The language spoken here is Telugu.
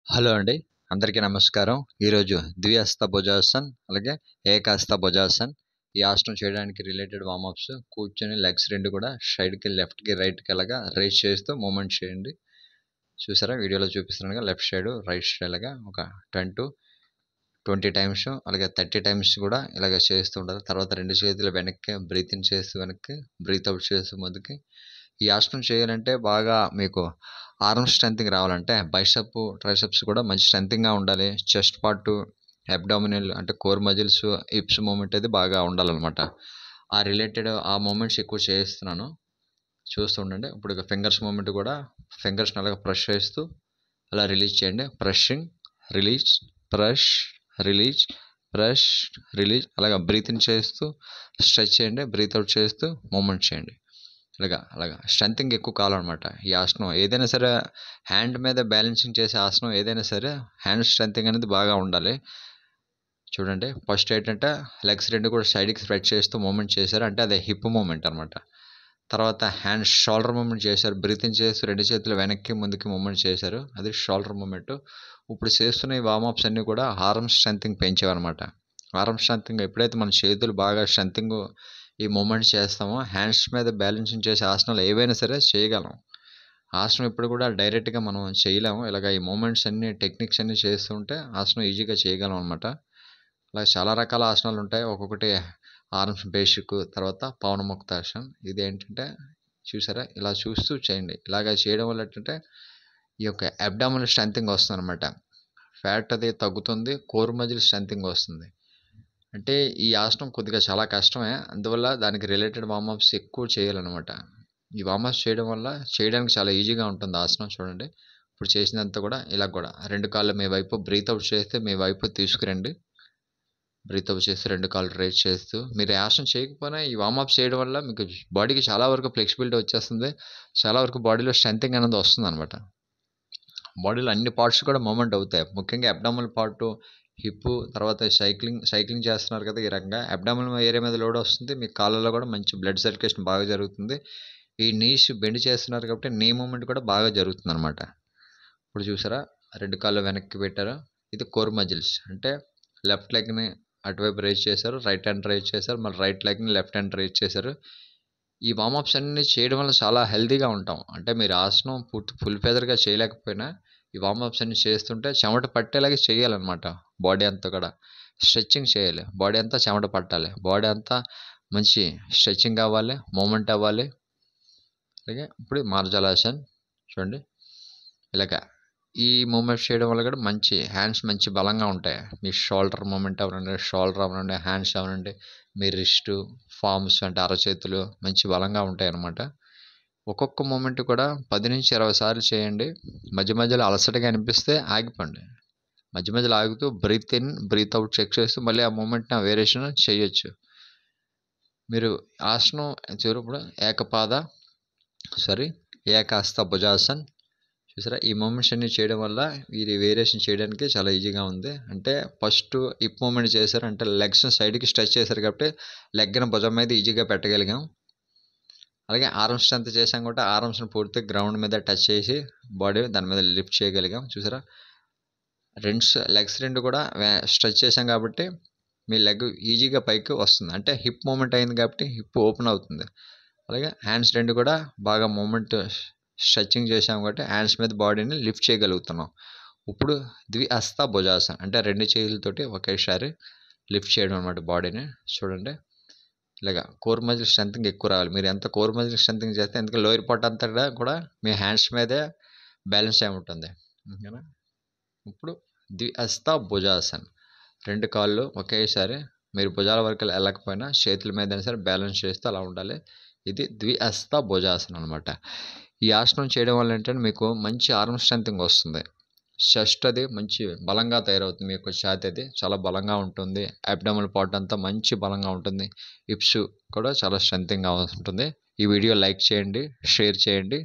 హలో అండి. అందరికీ నమస్కారం. ఈరోజు ద్విహస్త భుజాసన్ అలాగే ఏకహస్త భుజాసన్ ఈ ఆసనం చేయడానికి రిలేటెడ్ వార్మప్స్. కూర్చొని లెగ్స్ 2 కూడా సైడ్‌కి, లెఫ్ట్‌కి, రైట్‌కి అలాగా రైజ్ చేస్తూ మూవ్‌మెంట్ చేయండి. చూసారా వీడియోలో చూపిస్తున్నానుగా లెఫ్ట్ సైడ్, రైట్ సైడ్ అలాగా ఒక 10-20 టైమ్స్ అలాగే 30 టైమ్స్ కూడా ఇలాగ చేస్తూ ఉండాలి. తర్వాత 2 చేతులు వెనక్కి బ్రీత్ ఇన్ చేస్తూ వెనక్కి, బ్రీత్ అవుట్ చేస్తూ ముందుకి. ఈ ఆసనం చేయాలంటే బాగా మీకు ఆర్మ్ స్ట్రెంగ్త్‌కి రావాలంటే బైసెప్, ట్రైసెప్స్ కూడా మంచి స్ట్రెంగ్త్‌గా ఉండాలి. చెస్ట్ పార్ట్, అబ్డామినల్ అంటే కోర్ మజిల్స్, హిప్స్ మూవ్‌మెంట్ అయితే బాగా ఉండాలన్నమాట. ఆ రిలేటెడ్ ఆ మూవ్‌మెంట్స్ ఎక్కువ చేస్తున్నాను. చూస్తూ ఉండండి. ఇప్పుడు ఇక ఫింగర్స్ మూవ్‌మెంట్ కూడా ఫింగర్స్‌ని అలాగా ప్రెస్ చేస్తూ అలా రిలీజ్ చేయండి. ప్రెషింగ్, రిలీజ్, ప్రెష్, రిలీజ్, ప్రెష్, రిలీజ్ అలాగా బ్రీత్ ఇన్ చేస్తూ స్ట్రెచ్ చేయండి. బ్రీత్ అవుట్ చేస్తూ మూవ్‌మెంట్ చేయండి. అలాగా స్ట్రెంగ్తింగ్ ఎక్కువ కావాలన్నమాట. ఈ ఆసనం ఏదైనా సరే హ్యాండ్ మీద బ్యాలెన్సింగ్ చేసే ఆసనం ఏదైనా సరే హ్యాండ్ స్ట్రెంగ్తింగ్ అనేది బాగా ఉండాలి. చూడండి ఫస్ట్ ఏంటంటే లెగ్స్ 2 కూడా సైడ్‌కి స్ప్రెడ్ చేస్తూ మూవ్‌మెంట్ చేశారు. అంటే అదే హిప్ మూవ్‌మెంట్ అనమాట. తర్వాత హ్యాండ్ షోల్డర్ మూవ్‌మెంట్ చేశారు. బ్రీత్ ఇన్ చేస్తూ 2 చేతులు వెనక్కి, ముందుకి మూవ్‌మెంట్ చేశారు. అది షోల్డర్ మూవ్‌మెంట్. ఇప్పుడు చేస్తున్న ఈ వార్మప్స్ అన్నీ కూడా ఆర్మ్ స్ట్రెంగ్తింగ్ పెంచేవన్నమాట. ఆర్మ్ స్ట్రెంగ్తింగ్ ఎప్పుడైతే మన చేతులు బాగా స్ట్రెంగ్తింగ్ ఈ మూవ్‌మెంట్స్ చేస్తామో హ్యాండ్స్ మీద బ్యాలెన్సింగ్ చేసే ఆసనాలు ఏవైనా సరే చేయగలం. ఆసనం ఎప్పుడు కూడా డైరెక్ట్‌గా మనం చేయలేము. ఇలాగ ఈ మూవ్‌మెంట్స్ అన్నీ టెక్నిక్స్ అన్నీ చేస్తుంటే ఆసనం ఈజీగా చేయగలం అనమాట. అలాగే చాలా రకాల ఆసనాలు ఉంటాయి. ఒక్కొక్కటి ఆర్మ్స్ బేసిక్, తర్వాత పవనముక్తాసన్. ఇదేంటంటే చూసారా ఇలా చూస్తూ చేయండి. ఇలాగ చేయడం వల్ల ఏంటంటే ఈ యొక్క అబ్డామినల్ స్ట్రెంగ్తింగ్ వస్తుందన్నమాట. ఫ్యాట్ అది తగ్గుతుంది. కోర్ మజిల్ స్ట్రెంగ్తింగ్ వస్తుంది. అంటే ఈ ఆసనం కొద్దిగా చాలా కష్టమే. అందువల్ల దానికి రిలేటెడ్ వార్మప్స్ ఎక్కువ చేయాలన్నమాట. ఈ వార్మప్స్ చేయడం వల్ల చేయడానికి చాలా ఈజీగా ఉంటుంది ఆసనం చూడండి. ఇప్పుడు చేసినంత కూడా ఇలా కూడా 2 కాళ్ళు మీ వైపు బ్రీత్ అవుట్ చేస్తే మీ వైపు తీసుకురండి. బ్రీత్ అవుట్ చేస్తూ 2 కాళ్ళు రైజ్ చేస్తూ మీరు ఈ ఆసనం చేయకపోయినా ఈ వార్మప్స్ చేయడం వల్ల మీకు బాడీకి చాలా వరకు ఫ్లెక్సిబిలిటీ వచ్చేస్తుంది. చాలా వరకు బాడీలో స్ట్రెంగ్తింగ్ అనేది వస్తుందన్నమాట. బాడీలో అన్ని పార్ట్స్ కూడా మూవ్‌మెంట్ అవుతాయి. ముఖ్యంగా అబ్డామినల్ పార్ట్, హిప్ తర్వాత సైక్లింగ్ చేస్తున్నారు కదా! ఈ రకంగా అబ్డామినల్ ఏరియా మీద లోడ్ వస్తుంది. మీ కాళ్ళలో కూడా మంచి బ్లడ్ సర్క్యులేషన్ బాగా జరుగుతుంది. ఈ నీస్ బెండ్ చేస్తున్నారు కాబట్టి నీ మూవ్‌మెంట్ కూడా బాగా జరుగుతుందన్నమాట. ఇప్పుడు చూసారా 2 కాళ్ళు వెనక్కి పెట్టారు. ఇది కోర్ మజిల్స్. అంటే లెఫ్ట్ లెగ్‌ని అటువైపు రైజ్ చేశారు. రైట్ హ్యాండ్ రైజ్ చేశారు. మళ్ళీ రైట్ లెగ్‌ని లెఫ్ట్ హ్యాండ్ రైజ్ చేశారు. ఈ వార్మప్స్ అన్నీ చేయడం వల్ల చాలా హెల్తీగా ఉంటాం. అంటే మీరు ఆసనం ఫుల్ ఫెదర్‌గా చేయలేకపోయినా ఈ వార్మప్స్ అన్నీ చేస్తుంటే చెమట పట్టేలాగా చేయాలన్నమాట. బాడీ అంతా కూడా స్ట్రెచింగ్ చేయాలి. బాడీ అంతా చెమట పట్టాలి. బాడీ అంతా మంచి స్ట్రెచింగ్ అవ్వాలి. మూవ్‌మెంట్ అవ్వాలి. అలాగే ఇప్పుడు మార్జాలాసన్ చూడండి. ఇలాగ ఈ మూవ్‌మెంట్స్ చేయడం వల్ల కూడా మంచి హ్యాండ్స్ మంచి బలంగా ఉంటాయి. మీ షోల్డర్ మూవ్‌మెంట్ అవ్వనండి, షోల్డర్ అవ్వనండి, హ్యాండ్స్ అవ్వనండి, మీ రిస్ట్, ఫార్మ్స్ అంటే అరచేతులు మంచి బలంగా ఉంటాయన్నమాట. ఒక్కొక్క మూవ్‌మెంట్ కూడా 10-20 సార్లు చేయండి. మధ్య మధ్యలో అలసటగా అనిపిస్తే ఆగిపోండి. మధ్య మధ్యలో ఆగుతూ breathe in, breathe out check చేస్తూ మళ్ళీ ఆ మూవ్‌మెంట్‌ని ఆ వేరియేషన్ చేయొచ్చు. మీరు ఆసనం చేరుప్పుడు ఏకహస్త భుజాసన్ చూసారా? ఈ మూవ్‌మెంట్స్ అన్నీ చేయడం వల్ల ఇది వేరియేషన్ చేయడానికి చాలా ఈజీగా ఉంది. అంటే ఫస్ట్ హిప్ మూవ్‌మెంట్ చేశారు అంటే లెగ్స్‌ని సైడ్‌కి స్ట్రెచ్ చేశారు కాబట్టి లెగ్‌ని భుజం మీద ఈజీగా పెట్టగలిగాం. అలాగే ఆర్మ్ స్ట్రెంత్ చేశాం కాబట్టి ఆర్మ్స్‌ని పూర్తిగా గ్రౌండ్ మీద టచ్ చేసి బాడీ దాని మీద లిఫ్ట్ చేయగలిగాం. చూసారా? లెగ్స్ 2 కూడా స్ట్రెచ్ చేశాం కాబట్టి మీ లెగ్ ఈజీగా పైకి వస్తుంది. అంటే హిప్ మూవ్‌మెంట్ అయింది కాబట్టి హిప్ ఓపెన్ అవుతుంది. అలాగే హ్యాండ్స్ 2 కూడా బాగా మూవ్‌మెంట్ స్ట్రెచింగ్ చేశాం కాబట్టి హ్యాండ్స్ మీద బాడీని లిఫ్ట్ చేయగలుగుతున్నాం. ఇప్పుడు ద్విహస్త భుజాసన్ అంటే 2 చేతులతోటి ఒకేసారి లిఫ్ట్ చేయడం అనమాట బాడీని. చూడండి. ఇలాగ కోర్ మజిల్ స్ట్రెంగ్తింగ్ ఎక్కువ రావాలి. మీరు ఎంత కోర్ మజిల్ స్ట్రెంగ్తింగ్ చేస్తే ఎందుకంటే లోయర్ పార్ట్ అంతా కూడా మీ హ్యాండ్స్ మీదే బ్యాలెన్స్ అయి ఉంటుంది. ఓకేనా? ఇప్పుడు ద్విహస్త భుజాసన్ 2 కాళ్ళు ఒకేసారి మీరు భుజాల వరకు వెళ్ళకపోయినా చేతుల మీదైనా సరే బ్యాలెన్స్ చేస్తూ అలా ఉండాలి. ఇది ద్విహస్త భుజాసనం అనమాట. ఈ ఆసనం చేయడం వల్ల ఏంటంటే మీకు మంచి ఆర్మ్ స్ట్రెంగ్తింగ్ వస్తుంది. చెస్ట్ అది మంచి బలంగా తయారవుతుంది. మీ యొక్క ఛాతీ అది చాలా బలంగా ఉంటుంది. అబ్డామినల్ పార్ట్ అంతా మంచి బలంగా ఉంటుంది. హిప్స్ కూడా చాలా స్ట్రెంగ్తింగ్‌గా ఉంటుంది. ఈ వీడియో లైక్ చేయండి, షేర్ చేయండి.